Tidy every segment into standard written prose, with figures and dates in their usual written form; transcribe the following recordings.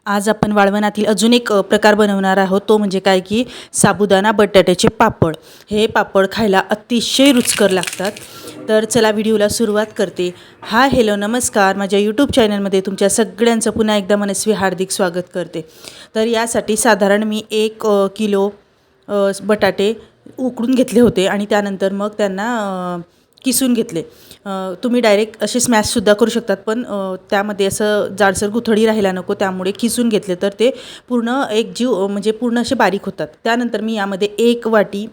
आज आपण वाळवणातील अजून एक प्रकार बनवणार आहोत, तो म्हणजे काय की साबुदाणा बटाट्याचे पापड। हे पापड खायला अतिशय रुचकर लागतात। तर चला व्हिडिओला सुरुवात करते। हॅलो नमस्कार, माझ्या यूट्यूब चॅनलमध्ये तुमच्या सगळ्यांचं पुन्हा एकदा मनस्वी हार्दिक स्वागत करते। तर यासाठी साधारण मी 1 किलो बटाटे उकडून घेतले होते आणि त्यानंतर मग त्यांना किसून घेतले। तुम्ही डायरेक्ट असे स्मॅशसुद्धा करू शकतात, पण त्यामध्ये असं जाडसर गुठळी राहायला नको, त्यामुळे किसून घेतले तर ते पूर्ण एक जीव म्हणजे पूर्ण असे बारीक होतात। त्यानंतर मी यामध्ये 1 वाटी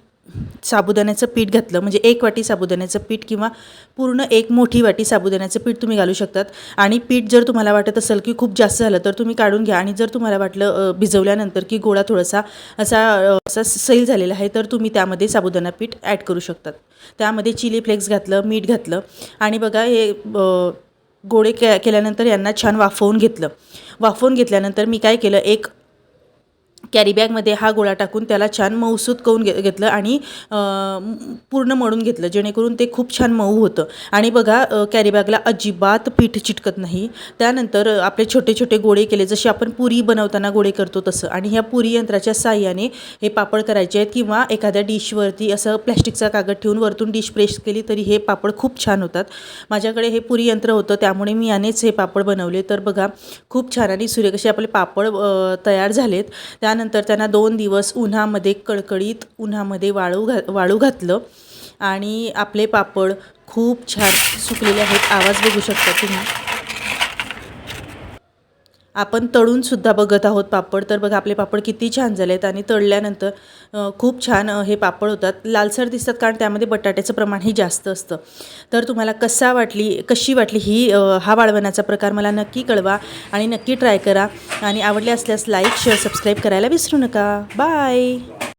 साबुदाण्याचं पीठ घातलं, म्हणजे 1 वाटी साबुदाण्याचं पीठ किंवा पूर्ण 1 मोठी वाटी साबुदाण्याचं पीठ तुम्ही घालू शकतात। आणि पीठ जर तुम्हाला वाटत असेल की खूप जास्त झालं तर तुम्ही काढून घ्या, आणि जर तुम्हाला वाटलं भिजवल्यानंतर की गोळा थोडासा असा सैल झालेला आहे तर तुम्ही त्यामध्ये साबुदाणा पीठ ॲड करू शकतात। त्यामध्ये चिली फ्लेक्स घातलं, मीठ घातलं आणि बघा हे गोळे केल्यानंतर यांना छान वाफवून घेतलं। वाफवून घेतल्यानंतर मी काय केलं, एक कॅरी बॅगमध्ये हा गोळा टाकून त्याला छान मऊसूत करून घेतलं आणि पूर्ण मळून घेतलं, जेणेकरून ते खूप छान मऊ होतं। आणि बघा कॅरी बॅगला अजिबात पीठ चिटकत नाही। त्यानंतर आपले छोटे छोटे गोळे केले, जसे आपण पुरी बनवताना गोळे करतो तसं, आणि ह्या पुरी यंत्राच्या साहाय्याने हे पापड करायचे आहेत, किंवा एखाद्या डिशवरती असं प्लॅस्टिकचा कागद ठेवून वरतून डिश प्रेस केली तरी हे पापड खूप छान होतात। माझ्याकडे हे पुरी यंत्र होतं, त्यामुळे मी यानेच हे पापड बनवले। तर बघा खूप छान आणि सुरेख असे आपले पापड तयार झालेत। त्यानंतर त्यांना 2 दिवस उन्हामध्ये, कडकडीत उन्हामध्ये वाळू घातलं आणि आपले पापड खूप छान सुकलेले आहेत। आवाज बघू शकता तुम्ही। आपण तळून सुद्धा बघत आहोत पापड। तर बघा आपले पापड किती छान झालेत, आणि तळल्यानंतर खूप छान हे पापड होतात, लालसर दिसतात, कारण त्यामध्ये बटाट्याचं प्रमाणही जास्त असतं। तर तुम्हाला कशी वाटली ही हा वाळवणाचा प्रकार मला नक्की कळवा, आणि नक्की ट्राय करा, आणि आवडले असल्यास लाईक, शेअर, सबस्क्राईब करायला विसरू नका। बाय।